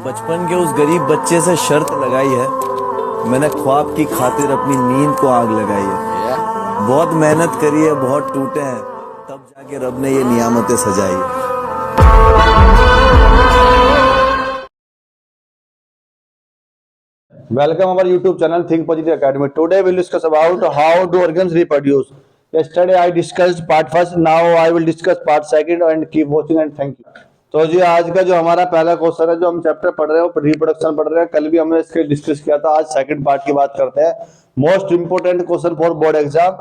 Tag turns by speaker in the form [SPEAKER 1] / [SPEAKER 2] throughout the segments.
[SPEAKER 1] बचपन के उस गरीब बच्चे से शर्त लगाई है, मैंने ख्वाब की खातिर अपनी नींद को आग लगाई है। बहुत मेहनत करी है, बहुत टूटे हैं, तब जाके रब ने ये नियामतें सजाई है।
[SPEAKER 2] Welcome our YouTube channel Think Positive Academy. Today we'll discuss about how do organs reproduce. Yesterday I discussed part first. Now I will discuss part second and keep watching and thank you. तो जी आज का जो हमारा पहला question है, जो हम chapter पढ़ रहे हैं रिप्रोडक्शन पढ़ रहे हैं, कल भी हमने इसके डिस्कस किया था। आज सेकंड पार्ट की बात करते हैं। Most important question for board exam.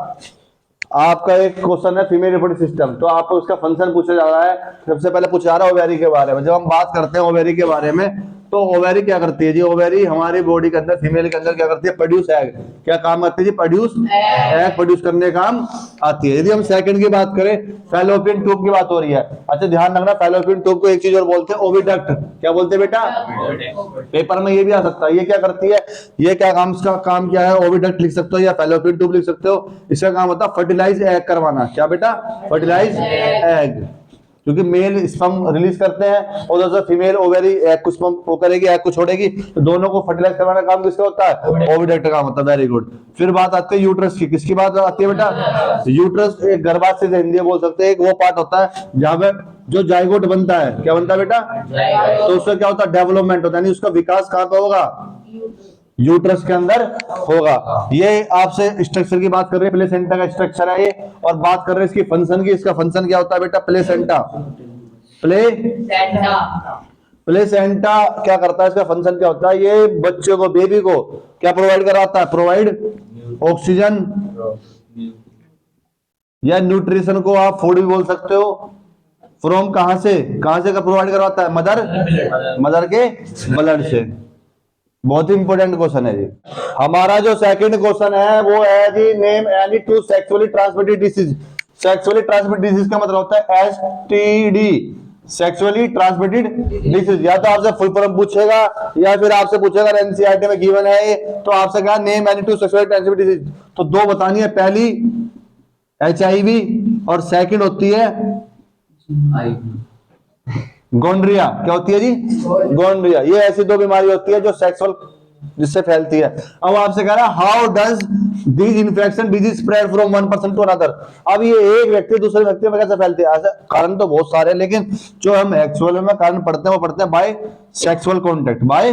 [SPEAKER 2] आपका एक क्वेश्चन है फीमेल रिप्रोडक्टिव सिस्टम, तो आपको उसका फंक्शन पूछा जा रहा है। सबसे पहले पूछा जा रहा है ओवेरी के बारे में। जब हम बात करते हैं ओवेरी के बारे में, तो ओवेरी क्या करती है जी? ओवेरी हमारी बॉडी के अंदर, फीमेल के अंदर क्या करती है? Produce egg. क्या काम करती है जी? प्रोड्यूस एग प्रोड्यूस करने काम आती है। यदि हम सेकंड की बात करें, फैलोपियन ट्यूब की बात हो रही है। अच्छा ध्यान रखना, फैलोपियन ट्यूब को एक चीज और बोलते हैं, ओविडक्ट। क्या बोलते हैं बेटा? पेपर में ये भी आ सकता है। ये क्या करती है? ये क्या काम, इसका काम क्या है? ओविडक्ट लिख सकते हो या फैलोपियन ट्यूब लिख सकते हो। इसका काम होता है फर्टिलाइज एग करवाना। क्या बेटा? फर्टिलाइज एग, क्योंकि मेल स्पर्म रिलीज करते हैं और जैसे फीमेल ओवेरी एग को स्पर्म वो करेगी, एग को छोड़ेगी, तो दोनों को फर्टिलाइज करवाना काम किसका होता है? ओविडक्ट का काम होता है। Very good. फिर बात आती है यूट्रस की। किसकी बात आती है बेटा? यूट्रस एक गर्भाशय से हिंदी में बोल सकते हैं, एक वो पार्ट होता है जहां पे जो जाइगोट बनता है। क्या बनता है बेटा? तो उसका क्या होता है? डेवलपमेंट होता है, यानी उसका विकास कहां पे होगा? यूट्रस के अंदर होगा। ये आपसे स्ट्रक्चर की बात कर रहे हैं, प्लेसेंटा का स्ट्रक्चर है ये। और बात कर रहे हैं इसकी फंक्शन की। इसका फंक्शन क्या होता है बेटा? प्लेसेंटा। प्लेसेंटा क्या करता है? इसका फंक्शन क्या होता है? ये बच्चे को, बेबी को क्या प्रोवाइड कराता है? प्रोवाइड ऑक्सीजन या न्यूट्रिशन को आप फूड भी बोल सकते हो। फ्रॉम कहां से का प्रोवाइड करवाता है? मदर के ब्लड से। बहुत ही इंपॉर्टेंट क्वेश्चन है जी। हमारा जो सेकंड क्वेश्चन है वो है जी, name any two sexually transmitted disease. Sexually transmitted disease का मतलब होता है एसटीडी, सेक्सुअली ट्रांसमिटेड डिसीज। या तो आपसे फुल फॉर्म पूछेगा या फिर आपसे पूछेगा एनसीईआरटी में गिवन है ये, तो आपसे कहा name any two sexually transmitted disease, तो दो बतानी है। पहली एचआईवी और सेकंड होती है गोनरिया। क्या होती है जी? गोनरिया। ये ऐसी दो बीमारी होती है जो सेक्सुअल जिससे फैलती है। अब आपसे कह रहा है how does this infection disease spread from one person to another. अब ये एक व्यक्ति दूसरे व्यक्ति में कैसे फैलती है? ऐसे कारण तो बहुत सारे हैं, लेकिन जो हम एक्चुअल में कारण पढ़ते हैं वो पढ़ते हैं बाय सेक्सुअल कॉन्टेक्ट। बाय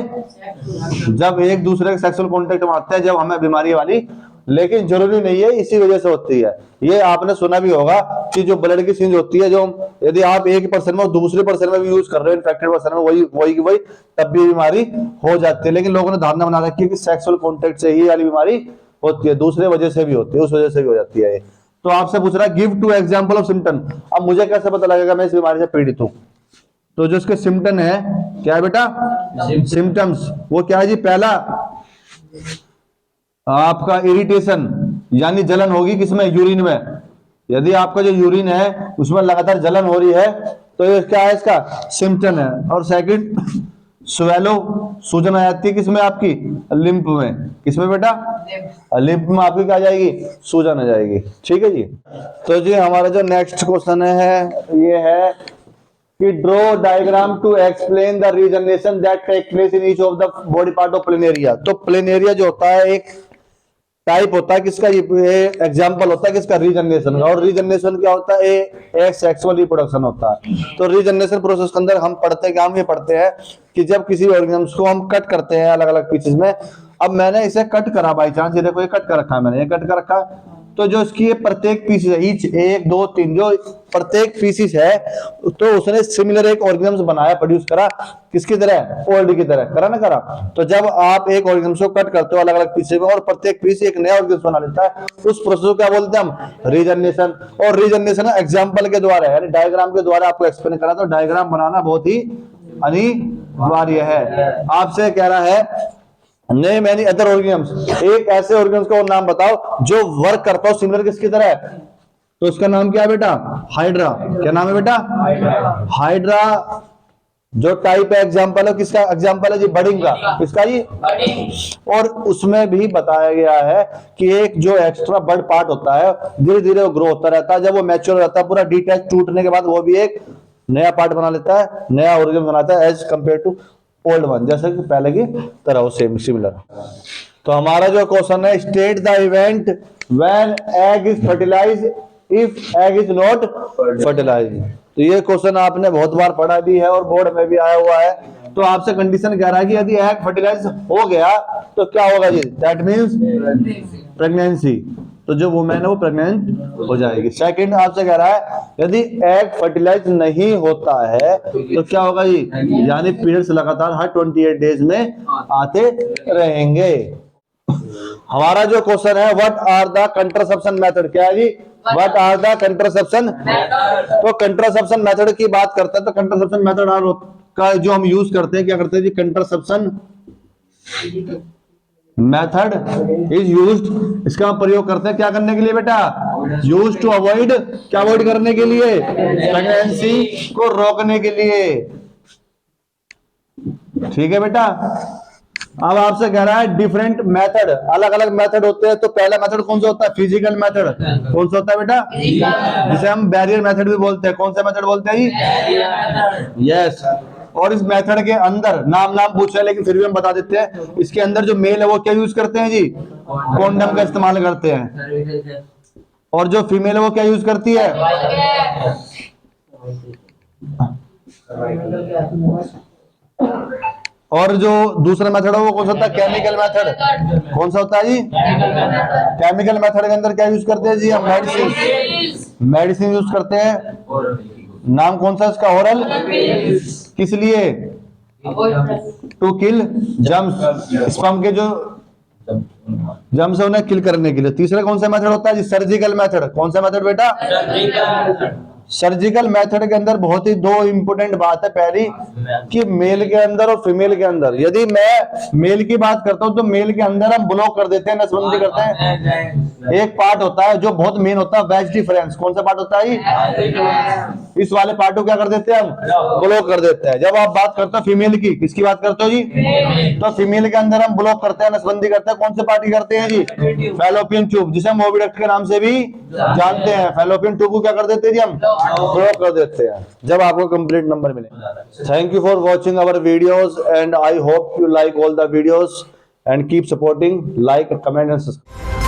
[SPEAKER 2] जब एक दूसरे के सेक्सुअल कॉन्टेक्ट में आते हैं, जब हमें बीमारी वाली, लेकिन जरूरी नहीं है इसी वजह से होती है। ये आपने सुना भी होगा कि जो ब्लड की सींज होती है, जो यदि आप एक पर्सन में दूसरे पर्सन में भी यूज कर रहे हो, इन्फेक्टेड पर्सन में, वही तब भी बीमारी हो जाती है। लेकिन लोगों ने धारणा बना रखी है कि सेक्सुअल कॉन्टेक्ट से ही वाली बीमारी होती है, दूसरे वजह से भी होती है, उस वजह से भी हो जाती है। तो आपसे पूछ रहा है give two example of symptom. अब मुझे कैसे पता लगेगा मैं इस बीमारी से पीड़ित हूं? तो जो इसके सिम्टम है, क्या है बेटा? सिम्टम्स। वो क्या है जी? पहला आपका इरिटेशन, यानी जलन होगी किसमें? यूरिन में। यदि आपका जो यूरिन है उसमें लगातार जलन हो रही है, तो ये क्या है? इसका सिम्टम है। और सेकंड स्वेलो, सूजन आ जाती है किसमें? आपकी लिम्फ में। किसमें बेटा? लिम्फ में आपकी क्या आ जाएगी? सूजन आ जाएगी। ठीक है जी। तो जी हमारा जो नेक्स्ट क्वेश्चन है ये है कि draw diagram to explain the regeneration that take place in each of the body part of planaria. तो प्लेनेरिया जो होता है एक टाइप होता है किसका? ये एग्जांपल होता है किसका? रीजनरेशन का। और रीजनरेशन क्या होता है? एक सेक्सुअल रिप्रोडक्शन होता है। तो रीजनरेशन प्रोसेस के अंदर हम पढ़ते हैं, हम ये पढ़ते हैं कि जब किसी ऑर्गेनिज्म को हम कट करते हैं अलग अलग पीसेस में। अब मैंने इसे कट करा बाई चांस, ये देखो ये कट कर रखा है मैंने, ये कट कर रखा, तो जो इसकी ये प्रत्येक पीसेस है, ईच 1 2 3, जो प्रत्येक पीसेस है, तो उसने सिमिलर एक ऑर्गेनिज्म बनाया, प्रोड्यूस करा। किसकी तरह? ओल्ड की तरह। करा ना करा? तो जब आप एक ऑर्गेनिज्म को कट करते हो अलग अलग पीसेस में और प्रत्येक पीस एक नया ऑर्गेनिज्म बना लेता है, उस प्रोसेस को क्या बोलते हैं हम? रीजनरेशन। और रीजनरेशन एग्जांपल के द्वारा, यानी डायग्राम के द्वारा आपको एक्सप्लेन करा। तो डायग्राम बनाना बहुत ही अनिवार्य है। आपसे कह रहा है नेम एनी अदर ऑर्गेनिज्म, एक ऐसे ऑर्गेनिज्म का नाम बताओ जो वर्क करता हो सिमिलर किसकी तरह है? तो उसका नाम क्या है बेटा? हाइड्रा। क्या नाम है बेटा? हाइड्रा। जो टाइप है एग्जांपल है किसका? एग्जांपल है जी बडिंग का। किसका जी? और उसमें भी बताया गया है कि एक जो एक्स्ट्रा बर्ड पार्ट होता है धीरे धीरे वो ग्रो होता रहता है। जब वो मैच्योर रहता है, पूरा डिटैच टूटने के बाद वो भी एक नया पार्ट बना लेता है, नया ऑर्गन बनाता है, as compare to old one, जैसे कि पहले की तरह हो, सेम सिमिलर। तो हमारा जो क्वेश्चन है, state the event when egg is fertilise if egg is not fertilise. तो ये क्वेश्चन आपने बहुत बार पढ़ा भी है और बोर्ड में भी आया हुआ है। तो आपसे कंडीशन कह रहा है कि यदि एग फर्टिलाइज हो गया तो क्या होगा जी, दैट मीन्स प्रेगनेंसी। तो जो वुमेन है वो प्रेग्नेंट हो जाएगी। सेकंड आपसे कह रहा है यदि एग फर्टिलाइज नहीं होता है तो क्या होगा जी, यानी पीरियड्स लगातार हर 28 डेज में आते रहेंगे। हमारा जो क्वेश्चन है, what are the contraception method, क्या है जी, व्हाट आर द कंट्रासेप्शन। तो कंट्रासेप्शन मेथड की बात करते हैं तो कंट्रासेप्शन मेथड का जो हम यूज करते हैं, क्या करते हैं जी, कंट्रासेप्शन मेथड इज यूज्ड, इसका हम प्रयोग करते हैं क्या करने के लिए बेटा, यूज टू अवॉइड, क्या अवॉइड करने के लिए, प्रेगनेंसी को रोकने के लिए। ठीक है बेटा। अब आपसे कह रहा है डिफरेंट मेथड, अलग अलग मेथड होते हैं। तो पहला मेथड कौन सा होता है, फिजिकल मेथड। कौन सा होता है बेटा, जिसे हम बैरियर मेथड भी बोलते हैं। कौन सा मेथड बोलते हैं जी, यस। और इस मेथड के अंदर नाम पूछा है लेकिन फिर भी हम बता देते हैं, इसके अंदर जो मेल है वो क्या यूज करते हैं जी, कॉन्डम का इस्तेमाल करते हैं। और जो फीमेल है वो क्या यूज करती है, और जो दूसरा मेथड है वो कौन सा होता है, केमिकल मेथड। कौन सा होता है जी, केमिकल मेथड के अंदर क्या यूज करते हैं जी, हम मेडिसिन यूज करते हैं। नाम कौन सा इसका, ओरल। किस लिए, टू किल जम्स, स्पर्म के जो जम्स है उन्हें किल करने के लिए। तीसरा कौन सा मेथड होता है जी, सर्जिकल मेथड। कौन सा मेथड बेटा, सर्जिकल मेथड के अंदर बहुत ही दो इंपोर्टेंट बात है। पहली कि मेल के अंदर और फीमेल के अंदर, यदि मैं मेल की बात करता हूं तो मेल के अंदर हम ब्लॉक कर देते हैं, नसबंदी करते हैं। एक पार्ट होता है जो बहुत मेन होता है, वेज डिफरेंस। कौन सा पार्ट होता है, इस वाले पार्ट को क्या कर देते हैं हम, ब्लॉक कर देते हैं। जब आप बात करते हो फीमेल की, किसकी बात करते हो जी, तो फीमेल के अंदर हम ब्लॉक करते हैं, नसबंदी करते हैं। कौन से पार्ट की करते हैं जी, फैलोपियन ट्यूब, जिसे हम ओविडक्ट के नाम से भी जानते हैं। फैलोपियन ट्यूब को क्या कर देते हैं जी, हम ब्लॉक कर देते हैं जब आपको कंप्लीट नंबर मिले। Thank you for watching our videos and I hope you like all the videos and keep supporting, like, comment and subscribe.